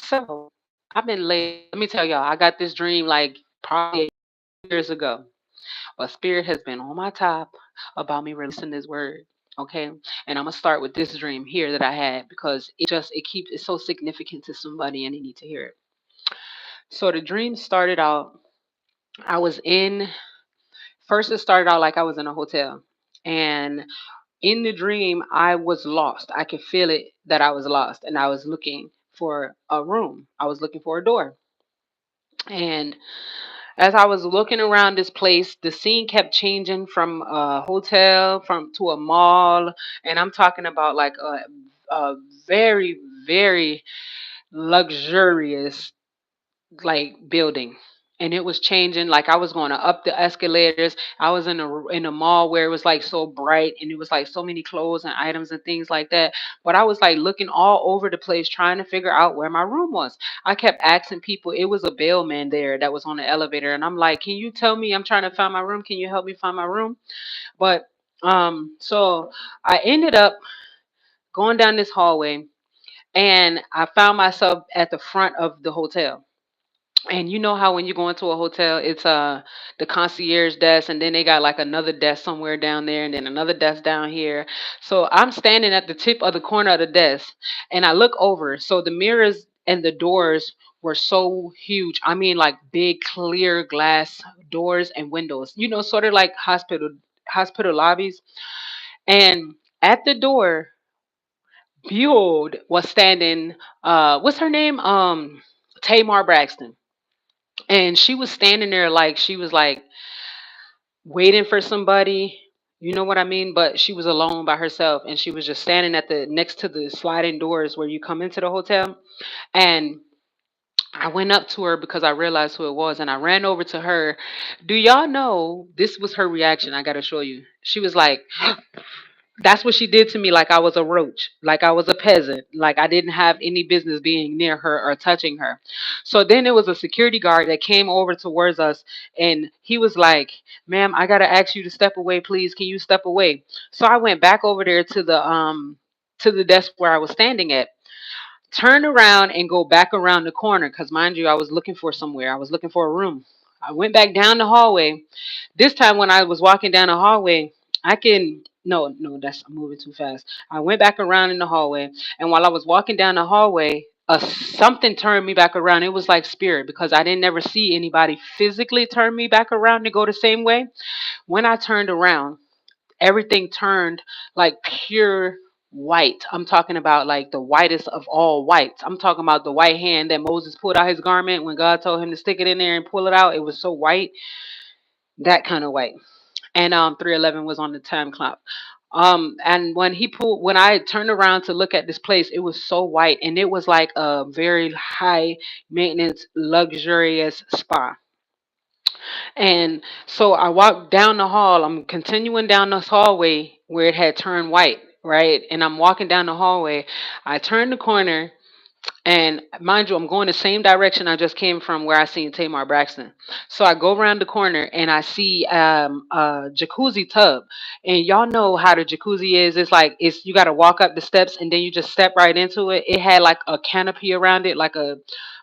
So I've been late. Let me tell y'all, I got this dream like probably years ago. But Spirit has been on my top about me releasing this word. Okay. And I'm gonna start with this dream here that I had because it keeps it's so significant to somebody and they need to hear it. So the dream started out, I was in first it started out like I was in a hotel. And in the dream, I was lost. I could feel it that I was lost and I was looking for a room. I was looking for a door. And as I was looking around this place, the scene kept changing from a hotel from to a mall, and I'm talking about like a very very luxurious like building. And it was changing, like I was going up the escalators. I was in a mall where it was like so bright and it was like so many clothes and items and things like that. But I was like looking all over the place trying to figure out where my room was. I kept asking people. It was a bellman there that was on the elevator, and I'm like, can you tell me? I'm trying to find my room. Can you help me find my room? But so I ended up going down this hallway, and I found myself at the front of the hotel. And you know how when you go into a hotel, it's the concierge desk, and then they got like another desk somewhere down there, and then another desk down here. So I'm standing at the tip of the corner of the desk, and I look over. So the mirrors and the doors were so huge. I mean, like big clear glass doors and windows. Sort of like hospital lobbies. And at the door, behold, was standing. What's her name? Tamar Braxton. And she was standing there like she was like waiting for somebody. You know what I mean? But she was alone by herself, and she was just standing at the next to the sliding doors where you come into the hotel. And I went up to her because I realized who it was, and I ran over to her. Do y'all know this was her reaction? I gotta show you. She was like, that's what she did to me, like I was a roach, like I was a peasant, like I didn't have any business being near her or touching her. So then it was a security guard that came over towards us, and he was like, ma'am, I gotta ask you to step away, please. Can you step away? So I went back over there to the desk where I was standing at, turn around and go back around the corner because, mind you, I was looking for somewhere. I was looking for a room. I went back down the hallway. This time, when I was walking down the hallway, I can. No, no, that's I'm moving too fast. I went back around in the hallway, and while I was walking down the hallway, something turned me back around. It was like spirit because I didn't never see anybody physically turn me back around to go the same way. When I turned around, everything turned like pure white. I'm talking about like the whitest of all whites. I'm talking about the white hand that Moses pulled out his garment when God told him to stick it in there and pull it out. It was so white, that kind of white. And 311 was on the time clock. And when I turned around to look at this place, it was so white, and it was like a very high maintenance, luxurious spa. And so I walked down the hall. I'm continuing down this hallway where it had turned white, right? And I'm walking down the hallway. I turn the corner, and mind you, I'm going the same direction I just came from where I seen Tamar Braxton. So I go around the corner and I see a jacuzzi tub. And y'all know how the jacuzzi is. It's like you got to walk up the steps and then you just step right into it. It had like a canopy around it, like a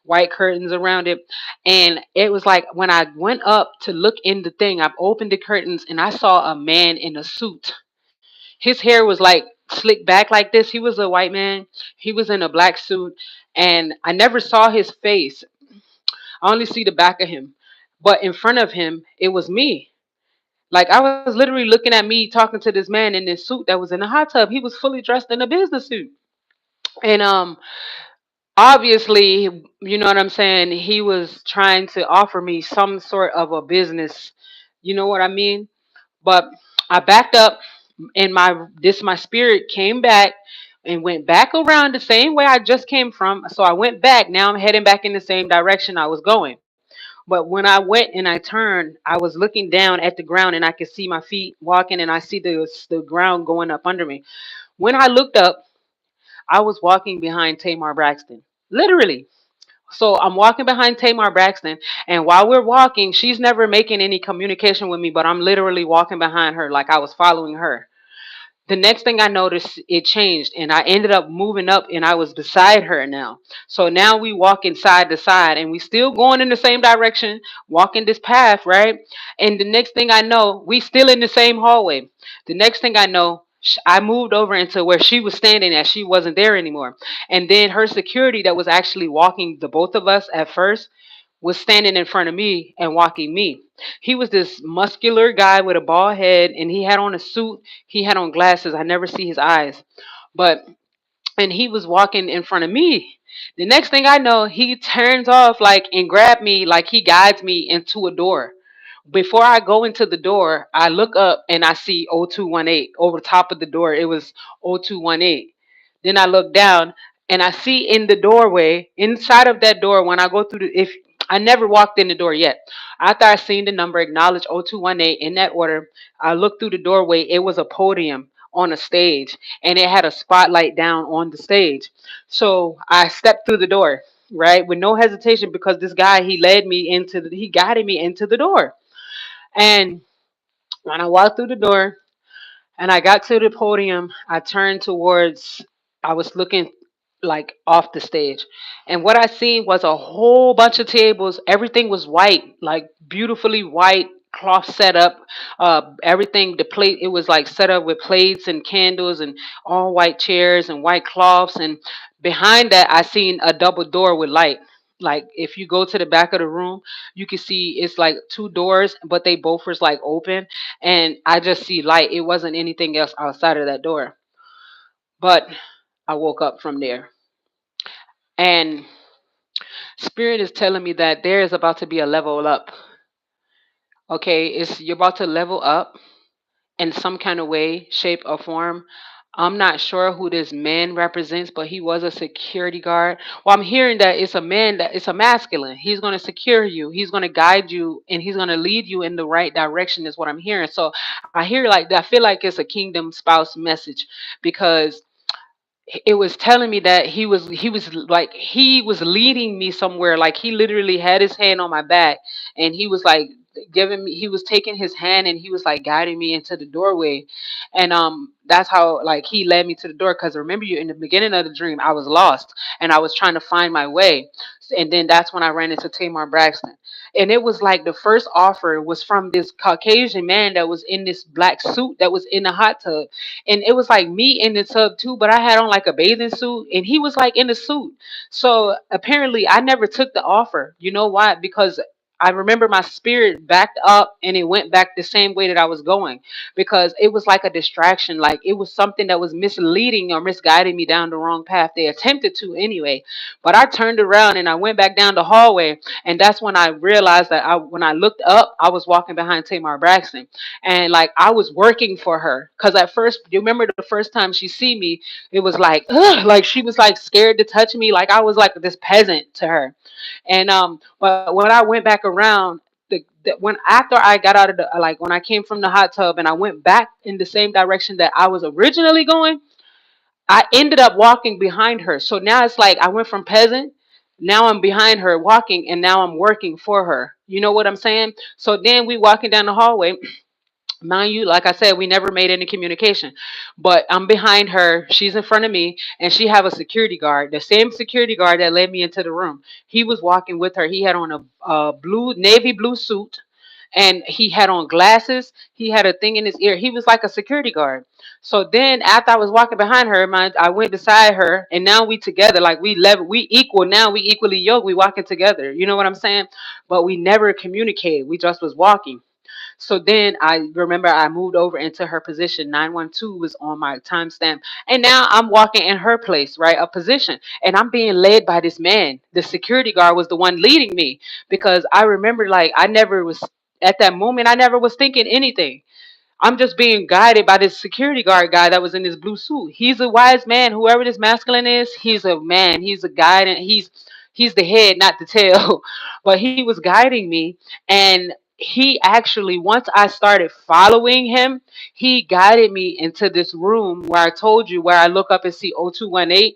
white curtains around it. And it was like when I went up to look in the thing, I've opened the curtains and I saw a man in a suit. His hair was like slicked back like this. He was a white man. He was in a black suit, and I never saw his face. I only see the back of him. But in front of him, it was me. Like I was literally looking at me talking to this man in this suit that was in a hot tub. He was fully dressed in a business suit. And obviously, you know what I'm saying, he was trying to offer me some sort of a business. You know what I mean? But I backed up, and my spirit came back and went back around the same way I just came from. So I went back. Now I'm heading back in the same direction I was going. But when I went and I turned, I was looking down at the ground and I could see my feet walking, and I see the ground going up under me. When I looked up, I was walking behind Tamar Braxton. Literally. So I'm walking behind Tamar Braxton, and while we're walking, she's never making any communication with me, but I'm literally walking behind her like I was following her. The next thing I noticed, it changed, and I ended up moving up, and I was beside her now. So now we walking side to side, and we still going in the same direction, walking this path, right? And the next thing I know, we still in the same hallway. The next thing I know, I moved over into where she was standing at. She wasn't there anymore. And then her security that was actually walking the both of us at first was standing in front of me and walking me. He was this muscular guy with a bald head, and he had on a suit. He had on glasses. I never see his eyes. But and he was walking in front of me. The next thing I know, he turns off like and grabbed me like he guides me into a door. Before I go into the door, I look up and I see 0218 over top of the door. It was 0218. Then I look down and I see in the doorway, inside of that door, when I go through the, if I never walked in the door yet. After I seen the number, acknowledged 0218 in that order, I looked through the doorway. It was a podium on a stage, and it had a spotlight down on the stage. So I stepped through the door, right, with no hesitation, because this guy, he guided me into the door. And when I walked through the door and I got to the podium, I turned towards, I was looking like off the stage. And what I seen was a whole bunch of tables. Everything was white, like beautifully white cloth set up. Everything, the plate, it was like set up with plates and candles and all white chairs and white cloths. And behind that, I seen a double door with light. Like if you go to the back of the room, you can see it's like two doors, but they both was like open, and I just see light. It wasn't anything else outside of that door. But I woke up from there. And spirit is telling me that there is about to be a level up. Okay, it's you're about to level up in some kind of way, shape, or form. I'm not sure who this man represents, but he was a security guard. Well, I'm hearing that it's a man, that it's a masculine. He's going to secure you. He's going to guide you, and he's going to lead you in the right direction. Is what I'm hearing. So I hear like that. I feel like it's a kingdom spouse message, because it was telling me that he was leading me somewhere. Like he literally had his hand on my back, and he was like giving me he was taking his hand, and he was like guiding me into the doorway. And that's how like he led me to the door, because remember, you in the beginning of the dream, I was lost and I was trying to find my way. And then that's when I ran into Tamar Braxton. And it was like the first offer was from this Caucasian man that was in this black suit that was in the hot tub. And it was like me in the tub too, but I had on like a bathing suit, and he was like in the suit. So apparently I never took the offer. You know why? Because I remember my spirit backed up and it went back the same way that I was going, because it was like a distraction. Like it was something that was misleading or misguiding me down the wrong path. They attempted to anyway, but I turned around and I went back down the hallway. And that's when I realized that when I looked up, I was walking behind Tamar Braxton, and like I was working for her. Because at first, you remember the first time she see me, it was like, ugh, like she was like scared to touch me, like I was like this peasant to her. And but when I went back around, when after I got out of the, like when I came from the hot tub and I went back in the same direction that I was originally going, I ended up walking behind her. So now it's like I went from peasant, now I'm behind her walking, and now I'm working for her. You know what I'm saying? So then we walking down the hallway. Mind you, like I said, we never made any communication. But I'm behind her, she's in front of me, and she have a security guard, the same security guard that led me into the room. He was walking with her. He had on a blue, navy blue suit, and he had on glasses. He had a thing in his ear. He was like a security guard. So then after I was walking behind her, I went beside her, and now we together, like we level, we equal now, we equally yoked, we walking together. You know what I'm saying? But we never communicated. We just was walking. So then I remember I moved over into her position. 912 was on my timestamp. And now I'm walking in her place, right? A position. And I'm being led by this man. The security guard was the one leading me, because I remember like I never was at that moment, I never was thinking anything. I'm just being guided by this security guard guy that was in this blue suit. He's a wise man. Whoever this masculine is, he's a man. He's a guide, and he's the head, not the tail. But he was guiding me, and he actually, once I started following him, he guided me into this room where I told you, where I look up and see 0218.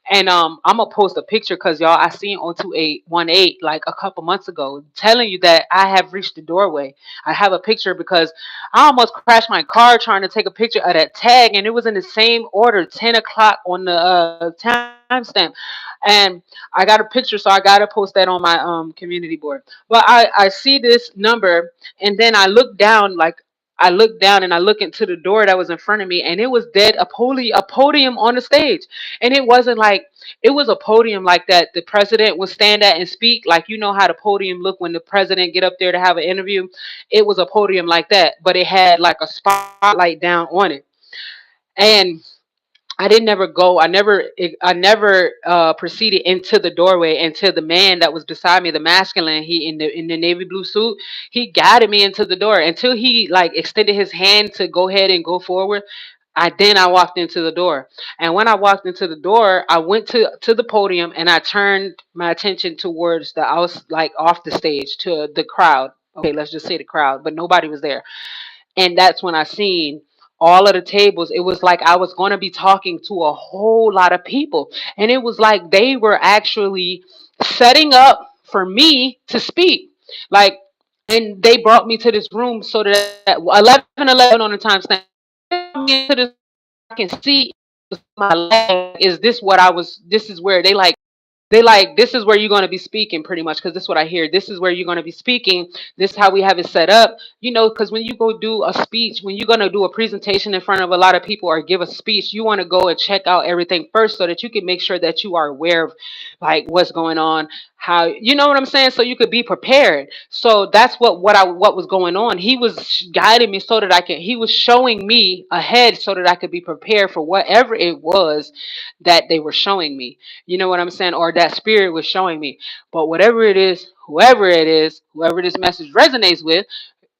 And I'm gonna post a picture because y'all, I seen on 2818 like a couple months ago, telling you that I have reached the doorway. I have a picture because I almost crashed my car trying to take a picture of that tag, and it was in the same order, 10 o'clock on the timestamp. And I got a picture, so I gotta post that on my community board. But I see this number, and then I look down, like I look down and I look into the door that was in front of me, and it was dead a podium on the stage. And it wasn't like, it was a podium like that the president would stand at and speak, like you know how the podium look when the president get up there to have an interview. It was a podium like that, but it had like a spotlight down on it. And I didn't never go. I never proceeded into the doorway until the man that was beside me, the masculine, he in the navy blue suit, he guided me into the door until he like extended his hand to go ahead and go forward. I walked into the door. And when I walked into the door, I went to the podium and I turned my attention towards the, I was like off the stage to the crowd. Okay, let's just say the crowd, but nobody was there. And that's when I seen all of the tables. It was like I was going to be talking to a whole lot of people, and it was like they were actually setting up for me to speak, like. And they brought me to this room so that 11:11 on the timestamp, me into this, I can see my leg. Is this what I was? This is where they like, this is where you're going to be speaking pretty much, because this is what I hear. This is where you're going to be speaking. This is how we have it set up, you know, because when you go do a speech, when you're going to do a presentation in front of a lot of people or give a speech, you want to go and check out everything first so that you can make sure that you are aware of like what's going on, how, you know what I'm saying, so you could be prepared. So that's what was going on. He was guiding me so that I can, he was showing me ahead so that I could be prepared for whatever it was that they were showing me. You know what I'm saying? Or that spirit was showing me. But whatever it is, whoever this message resonates with,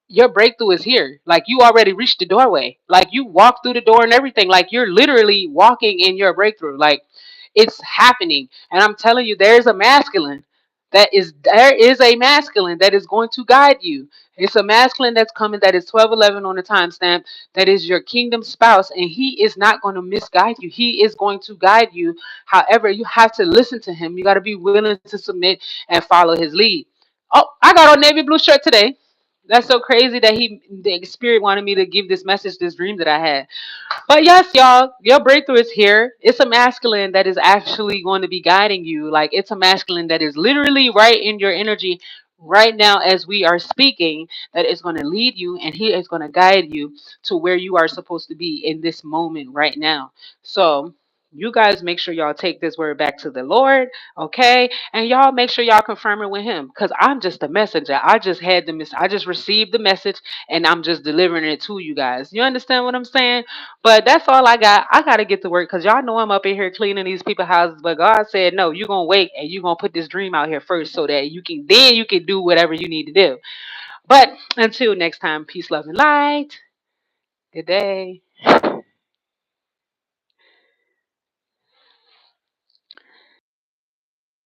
your breakthrough is here. Like you already reached the doorway. Like you walked through the door and everything. Like you're literally walking in your breakthrough. Like it's happening. And I'm telling you, there is a masculine that is going to guide you. It's a masculine that's coming that is 1211 on the timestamp, that is your kingdom spouse, and he is not going to misguide you. He is going to guide you. However, you have to listen to him. You got to be willing to submit and follow his lead. Oh, I got on navy blue shirt today. That's so crazy that the spirit wanted me to give this message, this dream that I had. But yes, y'all, your breakthrough is here. It's a masculine that is actually going to be guiding you. Like it's a masculine that is literally right in your energy right now as we are speaking, that is going to lead you and he is going to guide you to where you are supposed to be in this moment right now. So you guys make sure y'all take this word back to the Lord, okay? And y'all make sure y'all confirm it with him, because I'm just a messenger. I just received the message and I'm just delivering it to you guys. You understand what I'm saying? But that's all I got. I got to get to work because y'all know I'm up in here cleaning these people's houses. But God said, no, you're going to wait and you're going to put this dream out here first so that then you can do whatever you need to do. But until next time, peace, love, and light. Good day.